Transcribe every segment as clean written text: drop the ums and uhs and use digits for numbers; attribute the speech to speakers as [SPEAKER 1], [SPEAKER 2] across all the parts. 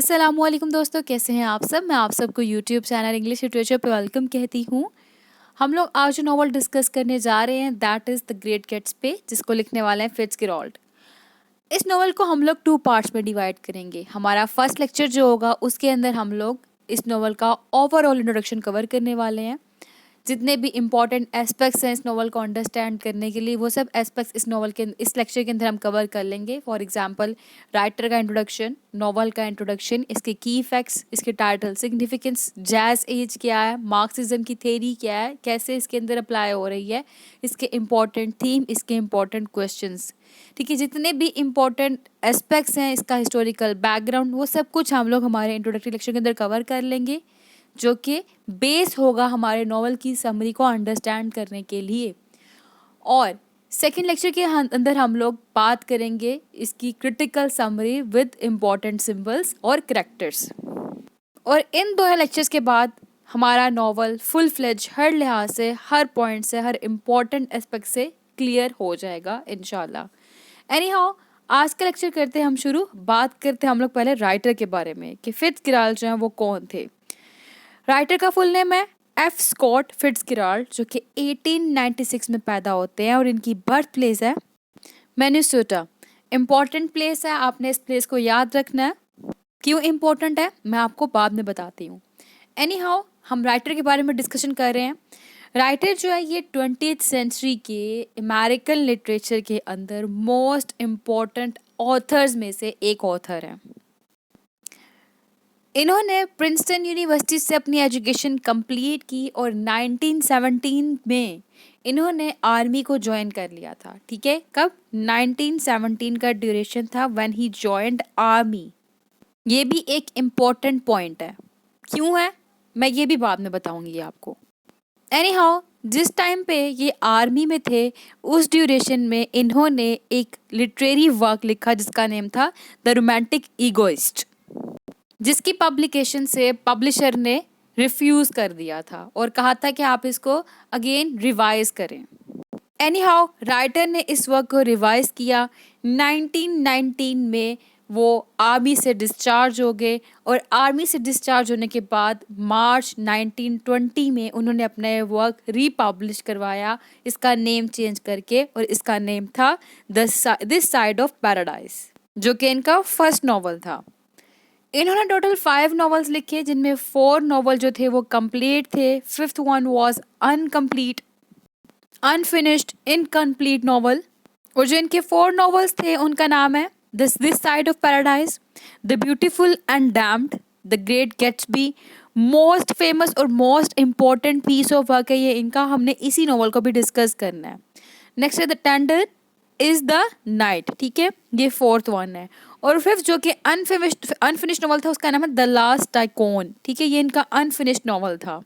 [SPEAKER 1] अस्सलामुअलैकुम दोस्तों, कैसे हैं आप सब। मैं आप सबको यूट्यूब चैनल इंग्लिश लिटरेचर पे वेलकम कहती हूँ। हम लोग आज जो नॉवल डिस्कस करने जा रहे हैं that is the great Gatsby, जिसको लिखने वाले हैं फिट्ज़जेराल्ड। इस नॉवल को हम लोग 2 पार्ट्स में डिवाइड करेंगे। हमारा फर्स्ट लेक्चर जो होगा उसके अंदर हम लोग इस नॉवल का ओवरऑल इंट्रोडक्शन कवर करने वाले हैं। जितने भी इम्पॉर्टेंट एस्पेक्ट्स हैं इस नॉवल को अंडरस्टैंड करने के लिए, वो सब एस्पेक्ट्स इस लेक्चर के अंदर हम कवर कर लेंगे। फॉर एग्जांपल, राइटर का इंट्रोडक्शन, नॉवल का इंट्रोडक्शन, इसके की फैक्ट्स, इसके टाइटल, सिग्निफिकेंस, जैज एज क्या है, मार्क्सिज्म की थेरी क्या है, कैसे इसके अंदर अप्लाई हो रही है, इसके इम्पॉर्टेंट थीम, इसके इम्पॉर्टेंट क्वेश्चंस। ठीक है, जितने भी इम्पॉर्टेंट एस्पेक्ट्स हैं, इसका हिस्टोरिकल बैकग्राउंड, वो सब कुछ हम लोग हमारे इंट्रोडक्टरी लेक्चर के अंदर कवर कर लेंगे, जो कि बेस होगा हमारे नॉवल की समरी को अंडरस्टैंड करने के लिए। और सेकेंड लेक्चर के अंदर हम लोग बात करेंगे इसकी critical summary with important symbols और करैक्टर्स। और इन दोनों लेक्चर्स के बाद हमारा नॉवल फुल फ्लेज हर लिहाज से, हर पॉइंट से, हर इम्पॉर्टेंट एस्पेक्ट से क्लियर हो जाएगा इंशाल्लाह। एनी हाउ, आज का लेक्चर करते हैं हम शुरू। बात करते हैं हम लोग पहले राइटर के बारे में कि फिट्ज़जेराल्ड जो हैं वो कौन थे। राइटर का फुल नेम है एफ स्कॉट फिट्ज़जेराल्ड, जो कि 1896 में पैदा होते हैं और इनकी बर्थ प्लेस है मिनेसोटा। इम्पॉर्टेंट प्लेस है, आपने इस प्लेस को याद रखना है। क्यों इम्पोर्टेंट है मैं आपको बाद में बताती हूँ। एनी हाउ, हम राइटर के बारे में डिस्कशन कर रहे हैं। राइटर जो है ये 20th सेंचुरी के अमेरिकन लिटरेचर के अंदर मोस्ट इम्पॉर्टेंट ऑथर्स में से एक ऑथर हैं। इन्होंने प्रिंसटन यूनिवर्सिटी से अपनी एजुकेशन कंप्लीट की और 1917 में इन्होंने आर्मी को ज्वाइन कर लिया था। ठीक है, कब? 1917 का ड्यूरेशन था व्हेन ही जॉइंड आर्मी। ये भी एक इम्पॉर्टेंट पॉइंट है। क्यों है मैं ये भी बाद में बताऊंगी आपको। एनी हाउ, जिस टाइम पे ये आर्मी में थे उस ड्यूरेशन में इन्होंने एक लिटरेरी वर्क लिखा जिसका नेम था द रोमांटिक ईगोइस्ट, जिसकी पब्लिकेशन से पब्लिशर ने रिफ्यूज़ कर दिया था और कहा था कि आप इसको अगेन रिवाइज करें। एनी हाउ, राइटर ने इस वर्क को रिवाइज किया। 1919 में वो आर्मी से डिस्चार्ज हो गए और आर्मी से डिस्चार्ज होने के बाद मार्च 1920 में उन्होंने अपना वर्क रीपब्लिश करवाया, इसका नेम चेंज करके, और इसका नेम था दिस साइड ऑफ पैराडाइज, जो कि इनका फर्स्ट नॉवल था। इन्होंने टोटल 5 नॉवेल्स लिखे, जिनमें 4 नॉवल जो थे वो कंप्लीट थे। 5th one was uncomplete, unfinished, incomplete novel. और जो इनके 4 नॉवेल्स थे उनका नाम है this side of paradise, the beautiful and damned, the great Gatsby. Most famous और most important piece of work है ये इनका, हमने इसी नॉवल को भी डिस्कस करना है। नेक्स्ट है the tender is the night. ठीक है, ये 4th वन है। और 5th जो कि अनफिनिश्ड नॉवल था उसका नाम है द लास्ट टाइकोन। ठीक है, ये इनका अनफिनिश्ड नॉवल था।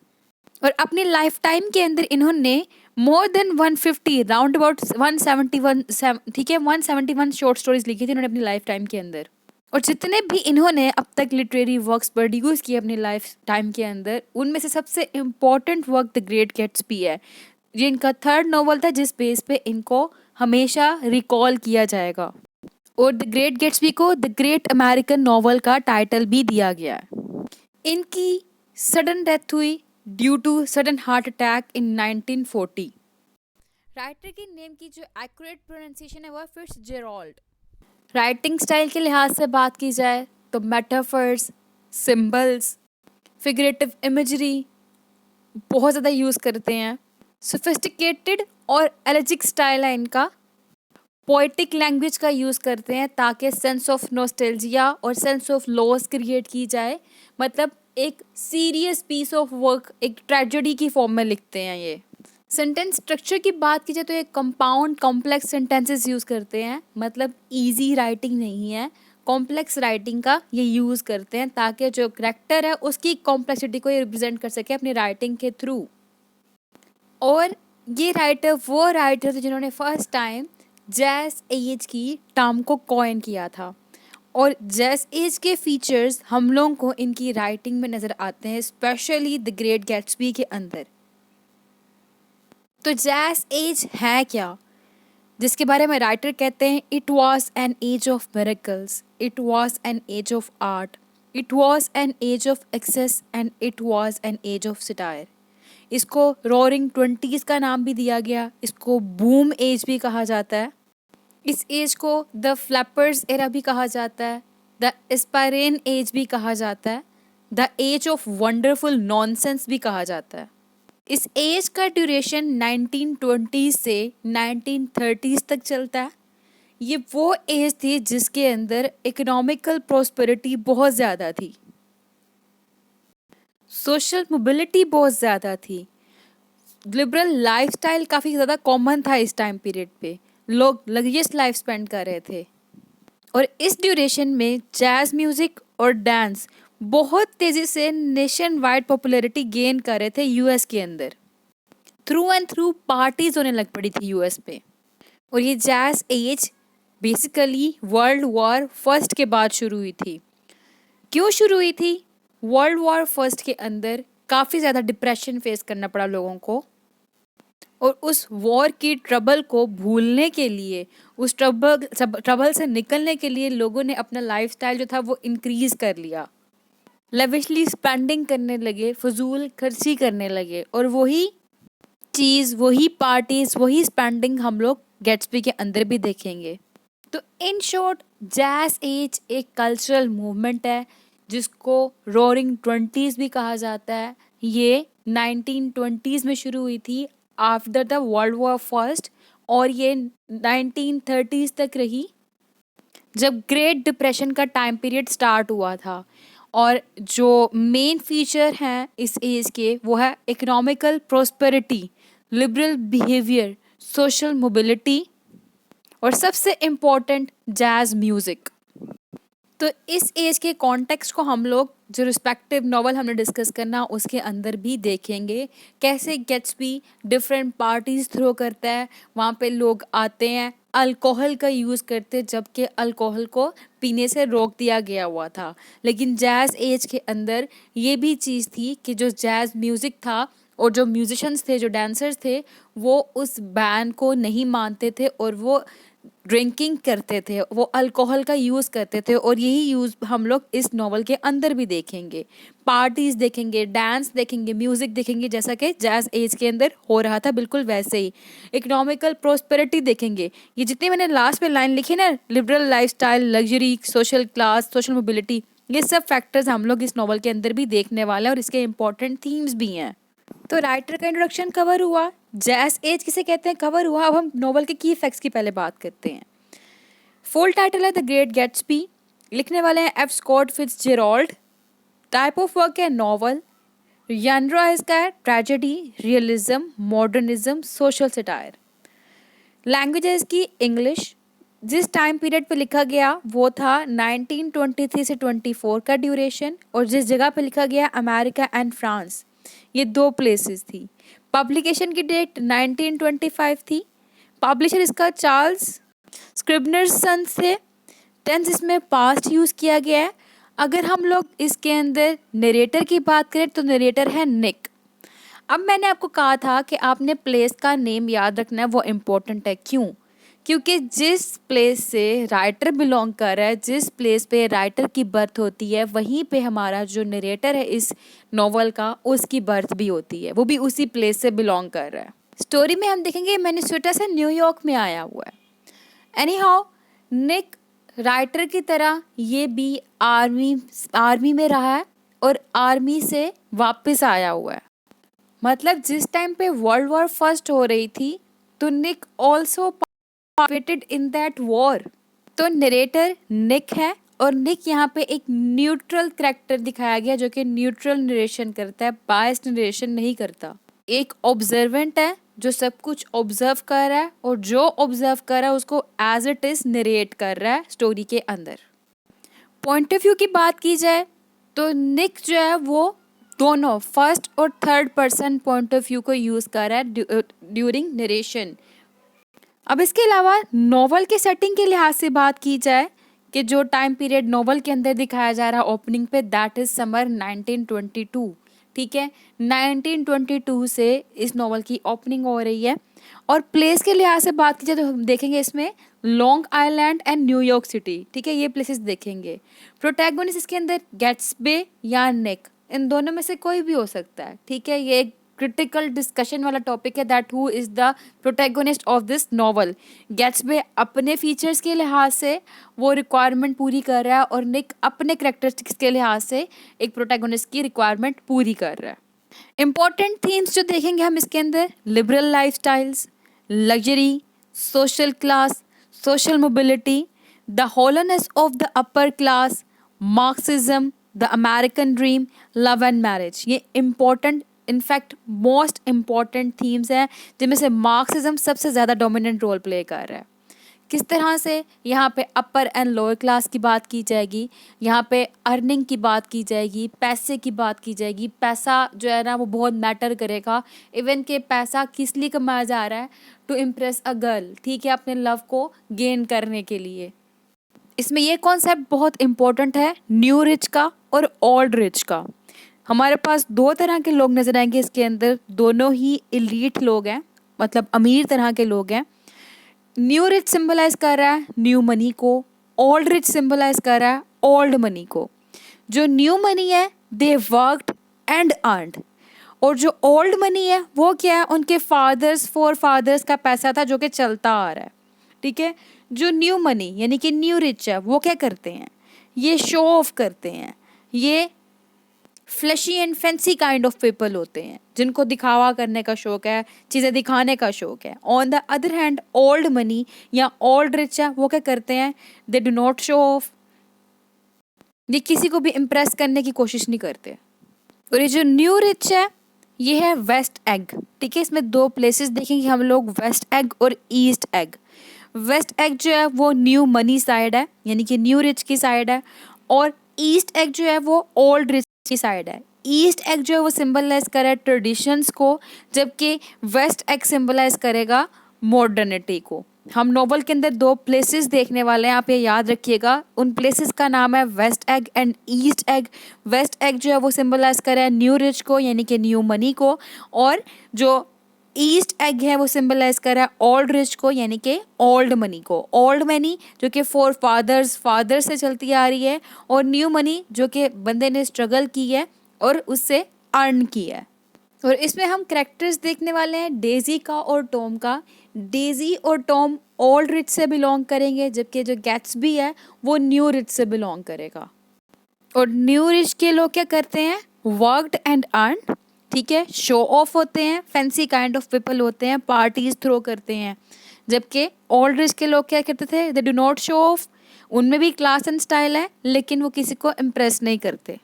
[SPEAKER 1] और अपनी लाइफ टाइम के अंदर इन्होंने मोर देन 150, राउंड अबाउट 171, ठीक है, 171 शॉर्ट स्टोरीज लिखी थी इन्होंने अपनी लाइफ टाइम के अंदर। और जितने भी इन्होंने अब तक लिटरेरी वर्क्स प्रोड्यूस किए अपनी लाइफ टाइम के अंदर, उनमें से सबसे important work the great Gatsby है। ये इनका 3rd नॉवल था जिस बेस पे इनको हमेशा रिकॉल किया जाएगा। और द ग्रेट गेट्सबी को द ग्रेट अमेरिकन नॉवल का टाइटल भी दिया गया है। इनकी सडन डेथ हुई due to sudden heart attack in 1940। Writer की नेम की जो एक्यूरेट प्रोनाउंसिएशन है वो फिट्ज़जेराल्ड। राइटिंग स्टाइल के लिहाज से बात की जाए तो मेटाफर्स, सिंबल्स, फिगरेटिव इमेजरी बहुत ज़्यादा यूज़ करते हैं। सोफिस्टिकेटेड और एलेजिक स्टाइल है इनका। पोएटिक लैंग्वेज का यूज़ करते हैं ताकि सेंस ऑफ नॉस्टैल्जिया और सेंस ऑफ लॉस क्रिएट की जाए। मतलब एक सीरियस पीस ऑफ वर्क एक ट्रेजेडी की फॉर्म में लिखते हैं ये। सेंटेंस स्ट्रक्चर की बात की जाए तो एक कंपाउंड कॉम्प्लेक्स सेंटेंसेस यूज़ करते हैं। मतलब इजी राइटिंग नहीं है, कॉम्प्लेक्स राइटिंग का ये यूज़ करते हैं ताकि जो करैक्टर है उसकी कॉम्प्लेक्सिटी को ये रिप्रेजेंट कर सके अपनी राइटिंग के थ्रू। और ये राइटर वो राइटर थे जिन्होंने फर्स्ट टाइम जैज एज की टर्म को कॉइन किया था। और जैज एज के फीचर्स हम लोगों को इनकी राइटिंग में नज़र आते हैं, स्पेशली द ग्रेट गेट्सबी के अंदर। तो जैज एज है क्या, जिसके बारे में राइटर कहते हैं it was an age of miracles, it was an age of art, it was an age of excess and it was an age of satire. इसको रोरिंग ट्वेंटीज़ का नाम भी दिया गया, इसको बूम एज भी कहा जाता है। इस एज को द फ्लैपर्स एरा भी कहा जाता है, द एस्पायरेन एज भी कहा जाता है, the age of wonderful nonsense भी कहा जाता है। इस एज का ड्यूरेशन 1920 से 1930 तक चलता है। ये वो एज थी जिसके अंदर इकोनॉमिकल प्रॉस्पेरिटी बहुत ज़्यादा थी, सोशल मोबिलिटी बहुत ज़्यादा थी, लिबरल लाइफस्टाइल काफ़ी ज़्यादा कॉमन था। इस टाइम पीरियड पे लोग लग्जरियस लाइफ स्पेंड कर रहे थे और इस ड्यूरेशन में जैज़ म्यूज़िक और डांस बहुत तेज़ी से नेशन वाइड पॉपुलैरिटी गेन कर रहे थे यूएस के अंदर। थ्रू एंड थ्रू पार्टीज होने लग पड़ी थी यूएस पे। और ये jazz age basically world war first के बाद शुरू हुई थी। क्यों शुरू हुई थी? वर्ल्ड वॉर फर्स्ट के अंदर काफ़ी ज़्यादा डिप्रेशन फेस करना पड़ा लोगों को और उस वॉर की ट्रबल को भूलने के लिए, उस ट्रबल से निकलने के लिए लोगों ने अपना लाइफस्टाइल जो था वो इंक्रीज़ कर लिया, लेविशली स्पेंडिंग करने लगे, फजूल खर्ची करने लगे और वही चीज़, वही पार्टीज, वही स्पेंडिंग हम लोग गेट्सबी के अंदर भी देखेंगे। तो इन शॉर्ट जैज़ एज एक कल्चरल मूवमेंट है जिसको रोरिंग ट्वेंटीज़ भी कहा जाता है। ये 1920s में शुरू हुई थी after the world war first और ये 1930s तक रही जब ग्रेट डिप्रेशन का टाइम पीरियड स्टार्ट हुआ था। और जो मेन फीचर हैं इस एज के वो है economical prosperity, liberal behaviour, social mobility और सबसे इम्पोर्टेंट जैज़ म्यूज़िक। तो इस एज के कॉन्टेक्स्ट को हम लोग जो रिस्पेक्टिव नॉवल हमने डिस्कस करना उसके अंदर भी देखेंगे, कैसे गेट्सबी डिफरेंट पार्टीज थ्रो करता है, वहाँ पे लोग आते हैं, अल्कोहल का यूज़ करते जबकि अल्कोहल को पीने से रोक दिया गया हुआ था। लेकिन जैज़ एज के अंदर ये भी चीज़ थी कि जो जैज़ म्यूज़िक था और जो म्यूजिशंस थे, जो डांसर्स थे, वो उस बैन को नहीं मानते थे और वो ड्रिंकिंग करते थे, वो अल्कोहल का यूज़ करते थे और यही यूज़ हम लोग इस नॉवल के अंदर भी देखेंगे। पार्टीज़ देखेंगे, डांस देखेंगे, म्यूज़िक देखेंगे जैसा कि जैज़ एज के अंदर हो रहा था, बिल्कुल वैसे ही। इकोनॉमिकल प्रॉस्पेरिटी देखेंगे, ये जितनी मैंने लास्ट में लाइन लिखी ना, liberal lifestyle, luxury, social class, social mobility, ये सब फैक्टर्स हम लोग इस नॉवल के अंदर भी देखने वाले हैं और इसके इंपॉर्टेंट थीम्स भी हैं। तो राइटर का इंट्रोडक्शन कवर हुआ, जैज़ एज किसे कहते हैं कवर हुआ। अब हम नॉवल के की फैक्ट्स की पहले बात करते हैं। फुल टाइटल है द ग्रेट गैट्सबी, लिखने वाले हैं F Scott Fitzgerald, type of work है नॉवल, यानरा इसका है tragedy, realism, modernism, social satire. Language है इसकी इंग्लिश। जिस टाइम पीरियड पे लिखा गया वो था 1923 से 24 का ड्यूरेशन और जिस जगह पे लिखा गया अमेरिका एंड फ्रांस, ये दो प्लेसेस थी। पब्लिकेशन की डेट 1925 थी। पब्लिशर इसका चार्ल्स स्क्रिबनर्स सन्स थे। टेंस इसमें पास्ट यूज़ किया गया है। अगर हम लोग इसके अंदर नरेटर की बात करें तो नरेटर है निक। अब मैंने आपको कहा था कि आपने प्लेस का नेम याद रखना है, वो इम्पोर्टेंट है। क्यों? क्योंकि जिस प्लेस से राइटर बिलोंग कर रहा है, जिस प्लेस पे राइटर की बर्थ होती है, वहीं पे हमारा जो नरेटर है इस नॉवल का, उसकी बर्थ भी होती है, वो भी उसी प्लेस से बिलोंग कर रहा है। स्टोरी में हम देखेंगे मिनेसोटा से न्यूयॉर्क में आया हुआ है। एनी हाउ, निक राइटर की तरह ये भी आर्मी में रहा है और आर्मी से वापस आया हुआ है। मतलब जिस टाइम पे वर्ल्ड वॉर फर्स्ट हो रही थी तो Nick also participated in that war. तो नरेटर निक है और निक यहाँ पे एक न्यूट्रल कैरेक्टर दिखाया गया जो कि न्यूट्रल नरेशन करता है, बायस्ड नरेशन नहीं करता। एक ऑब्जर्वेंट है जो सब कुछ ऑब्जर्व कर रहा है और जो ऑब्जर्व कर रहा है उसको एज इट इज नरेट कर रहा है स्टोरी के अंदर। पॉइंट ऑफ व्यू की बात की जाए तो निक जो है वो दोनों फर्स्ट और third person point of view को यूज़ कर रहा है ड्यूरिंग नरेशन। अब इसके अलावा नॉवल के सेटिंग के लिहाज से बात की जाए कि जो टाइम पीरियड नॉवल के अंदर दिखाया जा रहा है ओपनिंग पे, दैट इज समर 1922। ठीक है। 1922 से इस नॉवल की ओपनिंग हो रही है। और प्लेस के लिहाज से बात की जाए तो हम देखेंगे इसमें long island and New York city, ठीक है, ये प्लेसेस देखेंगे। प्रोटैगोनिस्ट इसके अंदर गेट्सबे या निक, इन दोनों में से कोई भी हो सकता है, ठीक है। ये एक क्रिटिकल डिस्कशन वाला टॉपिक है that who is the protagonist of this novel. Gatsby अपने फीचर्स के लिहाज से वो रिक्वायरमेंट पूरी कर रहा है और निक अपने करेक्टरिस्टिक्स के लिहाज से एक प्रोटैगोनिस्ट की रिक्वायरमेंट पूरी कर रहा है। इम्पॉर्टेंट थीम्स जो देखेंगे हम इसके अंदर, liberal lifestyles, luxury, social class, social mobility, the hollowness of the upper class, Marxism, the American dream, love and marriage. ये important, in fact most important themes हैं जिनमें से मार्क्सिज्म सबसे ज़्यादा डोमिनेंट रोल प्ले कर रहा है। किस तरह से यहाँ पे अपर एंड लोअर क्लास की बात की जाएगी, यहाँ पे अर्निंग की बात की जाएगी, पैसे की बात की जाएगी। पैसा जो है ना वो बहुत मैटर करेगा, इवन के पैसा किस लिए कमाया जा रहा है, टू इम्प्रेस अ गर्ल, ठीक है, अपने लव को गेन करने के लिए। इसमें ये कॉन्सेप्ट बहुत इम्पोर्टेंट है न्यू रिच का और ओल्ड रिच का। हमारे पास दो तरह के लोग नजर आएंगे इसके अंदर, दोनों ही एलीट लोग हैं, मतलब अमीर तरह के लोग हैं। न्यू रिच सिंबलाइज कर रहा है न्यू मनी को, ओल्ड रिच सिंबलाइज कर रहा है ओल्ड मनी को। जो न्यू मनी है दे वर्कड एंड अर्नड, और जो ओल्ड मनी है वो क्या है, उनके फादर्स फोर फादर्स का पैसा था जो कि चलता आ रहा है, ठीक है। जो न्यू मनी यानी कि न्यू रिच है वो क्या करते हैं, ये शो ऑफ करते हैं, ये flashy and fancy kind of people होते हैं जिनको दिखावा करने का शौक है, चीज़ें दिखाने का शौक है। On the other hand old money या ओल्ड रिच है वो क्या करते हैं, they do not show off, ये किसी को भी इम्प्रेस करने की कोशिश नहीं करते। और ये जो न्यू रिच है ये है वेस्ट एग, ठीक है। इसमें दो प्लेसेस देखेंगे हम लोग, वेस्ट एग और ईस्ट एग। वेस्ट एग जो है वो न्यू मनी साइड है यानी कि न्यू रिच की साइड है, और ईस्ट एग जो है वो ओल्ड रिच की साइड है। ईस्ट एग जो है वो सिंबलाइज करे है ट्रेडिशंस को, जबकि वेस्ट एग सिंबलाइज करेगा मॉडर्निटी को। हम नोवेल के अंदर दो प्लेसेस देखने वाले हैं, आप ये याद रखिएगा। उन प्लेसेस का नाम है west egg and east egg. West egg जो है वो सिंबलाइज करे है न्यू रिच को यानी कि न्यू मनी को, और जो ईस्ट एग है वो सिंबलाइज कर रहा है ओल्ड रिच को यानी कि ओल्ड मनी को। ओल्ड मनी जो कि फोर फादर से चलती आ रही है, और न्यू मनी जो कि बंदे ने स्ट्रगल की है और उससे अर्न की है। और इसमें हम कैरेक्टर्स देखने वाले हैं डेजी का और टॉम का। डेजी और टॉम ओल्ड रिच से बिलोंग करेंगे, जबकि जो गैट्सबी है वो न्यू रिच से बिलोंग करेगा। और न्यू रिच के लोग क्या करते हैं, वर्कड एंड अर्न, ठीक है, शो ऑफ होते हैं, फैंसी काइंड ऑफ पीपल होते हैं, पार्टीज थ्रो करते हैं। जबकि ओल्ड रिच के लोग क्या करते थे, they do not show off, उनमें भी क्लास एंड स्टाइल है लेकिन वो किसी को इम्प्रेस नहीं करते।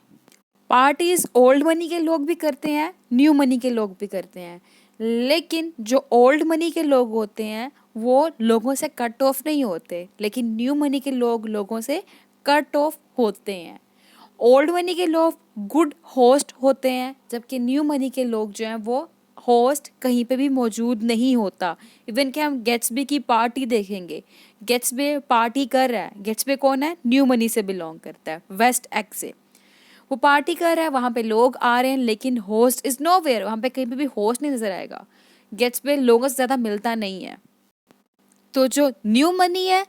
[SPEAKER 1] पार्टीज ओल्ड मनी के लोग भी करते हैं, न्यू मनी के लोग भी करते हैं, लेकिन जो ओल्ड मनी के लोग होते हैं वो लोगों से कट ऑफ नहीं होते, लेकिन न्यू मनी के लोग लोगों से कट ऑफ होते हैं। ओल्ड मनी के लोग गुड होस्ट होते हैं, जबकि न्यू मनी के लोग जो हैं वो होस्ट कहीं पे भी मौजूद नहीं होता। इवन कि हम गेट्सबे की पार्टी देखेंगे, गेट्सबे पार्टी कर रहा है। गेट्सबे कौन है, न्यू मनी से बिलोंग करता है, वेस्ट एग से। वो पार्टी कर रहा है, वहाँ पे लोग आ रहे हैं, लेकिन होस्ट इज़ नोवेयर, वहाँ पे कहीं पे भी होस्ट नहीं नजर आएगा। गेट्सबे लोगों से ज़्यादा मिलता नहीं है। तो जो न्यू मनी है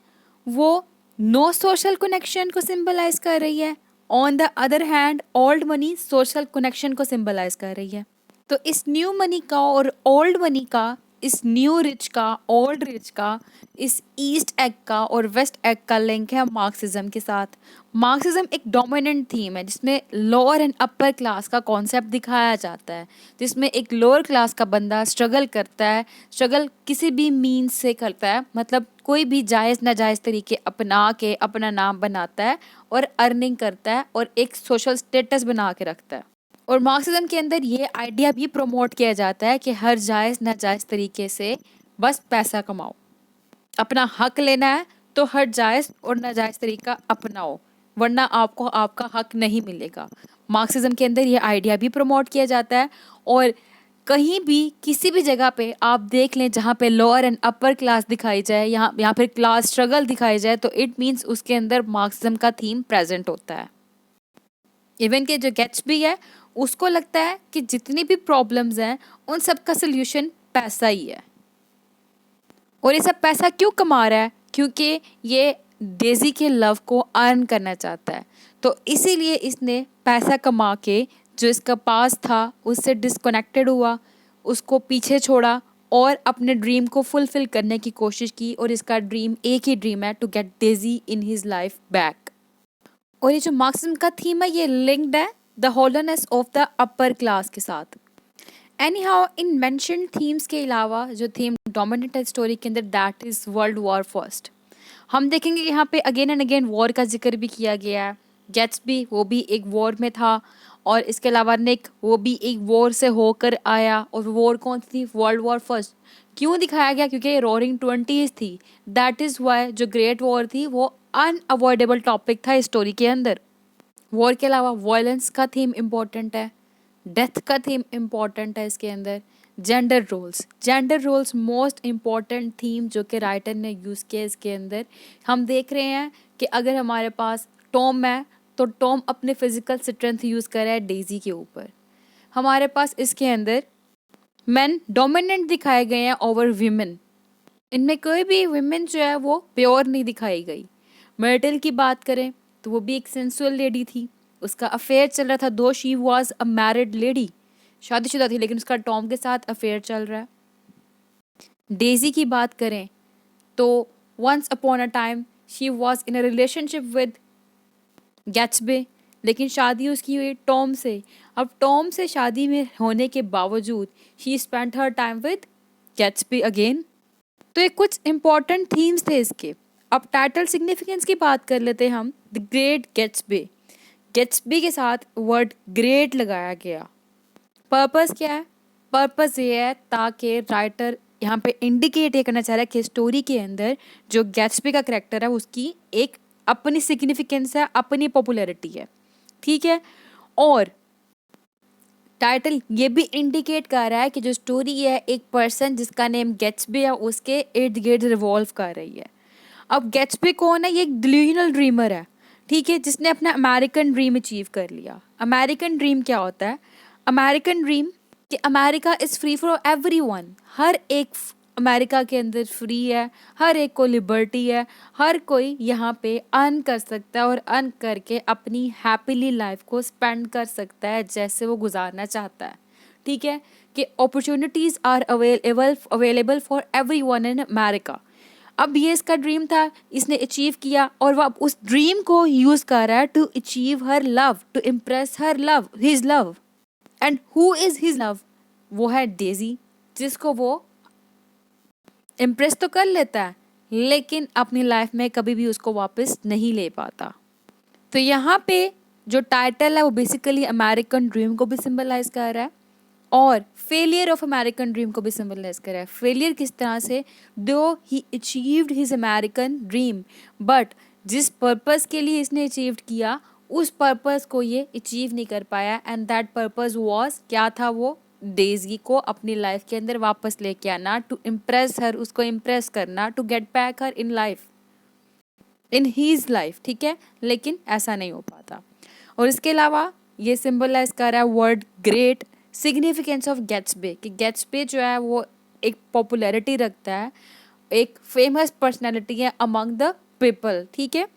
[SPEAKER 1] वो नो सोशल कनेक्शन को सिंबलाइज कर रही है, on the other hand old money social connection को सिंबलाइज कर रही है। तो इस न्यू मनी का और ओल्ड मनी का, इस न्यू रिच का, ओल्ड रिच का, इस ईस्ट एग का और वेस्ट एग का लिंक है मार्क्सिज्म के साथ। मार्क्सिज्म एक डोमिनेंट थीम है जिसमें लोअर एंड अपर क्लास का कॉन्सेप्ट दिखाया जाता है, जिसमें एक लोअर क्लास का बंदा स्ट्रगल करता है, स्ट्रगल किसी भी मीन्स से करता है, मतलब कोई भी जायज़ नाजायज़ तरीके अपना के अपना नाम बनाता है और अर्निंग करता है और एक सोशल स्टेटस बना के रखता है। और मार्क्सिज्म के अंदर ये आइडिया भी प्रमोट किया जाता है कि हर जायज़ नाजायज़ तरीके से बस पैसा कमाओ, अपना हक लेना है तो हर जायज़ और नाजायज़ तरीका अपनाओ, वरना आपको आपका हक नहीं मिलेगा। मार्क्सिज्म के अंदर ये आइडिया भी प्रमोट किया जाता है। और कहीं भी किसी भी जगह पे आप देख लें जहाँ पे लोअर एंड अपर क्लास दिखाई जाए, यहाँ फिर क्लास स्ट्रगल दिखाई जाए, तो इट मीन्स उसके अंदर मार्क्सिज्म का थीम प्रेजेंट होता है। इवन के जो गैट्सबी है उसको लगता है कि जितनी भी प्रॉब्लम्स हैं उन सब का सोल्यूशन पैसा ही है। और ये सब पैसा क्यों कमा रहा है? क्योंकि ये डेजी के लव को अर्न करना चाहता है। तो इसीलिए इसने पैसा कमा के जो इसका पास था उससे डिस्कनेक्टेड हुआ, उसको पीछे छोड़ा और अपने ड्रीम को फुलफिल करने की कोशिश की। और इसका ड्रीम एक ही ड्रीम है, to get Daisy in his life back. और ये जो मार्क्सिज्म का थीम है ये लिंक्ड है the hollowness of the upper class के साथ। Anyhow in mention themes के अलावा जो थीम डोमिनेंट है स्टोरी के अंदर that is world war first. हम देखेंगे यहाँ पे अगेन एंड अगेन वॉर का जिक्र भी किया गया है। गैट्सबी वो भी एक वॉर में था और इसके अलावा निक वो भी एक वॉर से होकर आया। और वॉर कौन सी थी? World war first. क्यों दिखाया गया? क्योंकि ये रोरिंग 20s थी। दैट इज़ वाई जो ग्रेट वॉर थी वो अनअवॉइडेबल टॉपिक था स्टोरी के अंदर। वॉर के अलावा वायलेंस का थीम इम्पोर्टेंट है, डेथ का थीम इम्पॉर्टेंट है इसके अंदर। Gender roles most important theme जो कि राइटर ने यूज़ किया इसके अंदर। हम देख रहे हैं कि अगर हमारे पास टॉम है तो टॉम अपने फिजिकल स्ट्रेंथ यूज़ कर रहा है डेजी के ऊपर। हमारे पास इसके अंदर मेन डोमिनेंट दिखाए गए हैं ओवर वीमेन। इनमें कोई भी वीमेन जो है वो प्योर नहीं दिखाई गई। मर्टल की बात करें तो वो भी एक सेंसुअल लेडी थी, उसका अफेयर चल रहा था। दो she was a married lady, शादीशुदा थी, लेकिन उसका टॉम के साथ अफेयर चल रहा है। डेजी की बात करें तो once upon a time she was in a relationship with Gatsby, लेकिन शादी उसकी हुई टॉम से। अब टॉम से शादी में होने के बावजूद she spent her time with Gatsby again. तो ये कुछ इंपॉर्टेंट थीम्स थे इसके। अब टाइटल सिग्निफिकेंस की बात कर लेते हैं हम। द ग्रेट गैट्सबे, गैट्सबी के साथ वर्ड ग्रेट लगाया गया। पर्पस क्या है? पर्पस ये है ताकि राइटर यहाँ पे इंडिकेट ये करना चाह रहा है कि स्टोरी के अंदर जो गैट्सबी का करेक्टर है उसकी एक अपनी सिग्निफिकेंस है, अपनी पॉपुलैरिटी है, ठीक है। और टाइटल ये भी इंडिकेट कर रहा है कि जो स्टोरी है एक पर्सन जिसका नेम गैट्सबी है उसके इर्द गिर्द रिवॉल्व कर रही है। अब गैट्सबी कौन है? ये एक डिल्यूजनल ड्रीमर है, ठीक है, जिसने अपना अमेरिकन ड्रीम अचीव कर लिया। अमेरिकन ड्रीम क्या होता है? अमेरिकन ड्रीम कि America is free for everyone. हर एक अमेरिका के अंदर फ्री है, हर एक को लिबर्टी है, हर कोई यहाँ पे अर्न कर सकता है और अर्न करके अपनी हैप्पीली लाइफ को स्पेंड कर सकता है जैसे वो गुजारना चाहता है, ठीक है। कि opportunities are available for everyone in America. अब ये इसका ड्रीम था, इसने अचीव किया और वो अब उस ड्रीम को यूज़ कर रहा है to achieve her love, to impress her love, his love. And who is his love? वो है डेजी, जिसको वो इम्प्रेस तो कर लेता है लेकिन अपनी लाइफ में कभी भी उसको वापस नहीं ले पाता। तो यहाँ पे जो टाइटल है वो बेसिकली अमेरिकन ड्रीम को भी सिंबलाइज कर रहा है और फेलियर ऑफ अमेरिकन ड्रीम को भी सिंबलाइज कर रहा है। फेलियर किस तरह से? Though he achieved his American dream, but जिस पर्पस के लिए इसने अचीव्ड किया उस पर्पस को ये अचीव नहीं कर पाया। एंड दैट पर्पस वाज क्या था? वो डेजी को अपनी लाइफ के अंदर वापस लेके आना, टू इम्प्रेस हर, उसको इम्प्रेस करना, to get back her in life, in his life, ठीक है। लेकिन ऐसा नहीं हो पाता। और इसके अलावा ये सिंबलाइज कर रहा है वर्ड ग्रेट, सिग्निफिकेंस ऑफ गैट्सबे कि गैट्सबे जो है वो एक पॉपुलैरिटी रखता है, एक फेमस पर्सनैलिटी है अमंग द पीपल, ठीक है।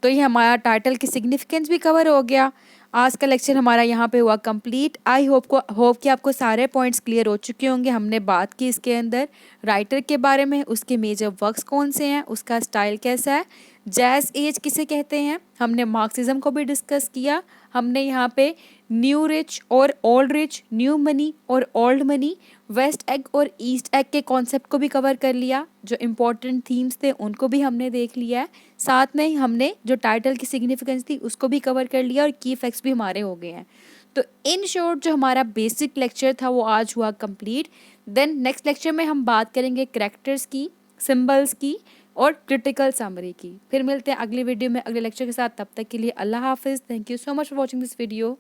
[SPEAKER 1] तो ये हमारा टाइटल की सिग्निफिकेंस भी कवर हो गया। आज का लेक्चर हमारा यहाँ पे हुआ कंप्लीट। आई होप कि आपको सारे पॉइंट्स क्लियर हो चुके होंगे। हमने बात की इसके अंदर राइटर के बारे में, उसके मेजर वर्क्स कौन से हैं, उसका स्टाइल कैसा है, जैज़ एज किसे कहते हैं, हमने मार्क्सिज्म को भी डिस्कस किया। हमने यहाँ पे न्यू रिच और ओल्ड रिच, न्यू मनी और ओल्ड मनी, वेस्ट एग और ईस्ट एग के कॉन्सेप्ट को भी कवर कर लिया। जो इम्पोर्टेंट थीम्स थे उनको भी हमने देख लिया है। साथ में हमने जो टाइटल की सिग्निफिकेंस थी उसको भी कवर कर लिया और की फैक्ट्स भी हमारे हो गए हैं। तो इन शॉर्ट जो हमारा बेसिक लेक्चर था वो आज हुआ कंप्लीट। देन नेक्स्ट लेक्चर में हम बात करेंगे कैरेक्टर्स की, सिंबल्स की और क्रिटिकल समरी की। फिर मिलते हैं अगली वीडियो में अगले लेक्चर के साथ। तब तक के लिए अल्लाह हाफिज़। Thank you so much for watching this video.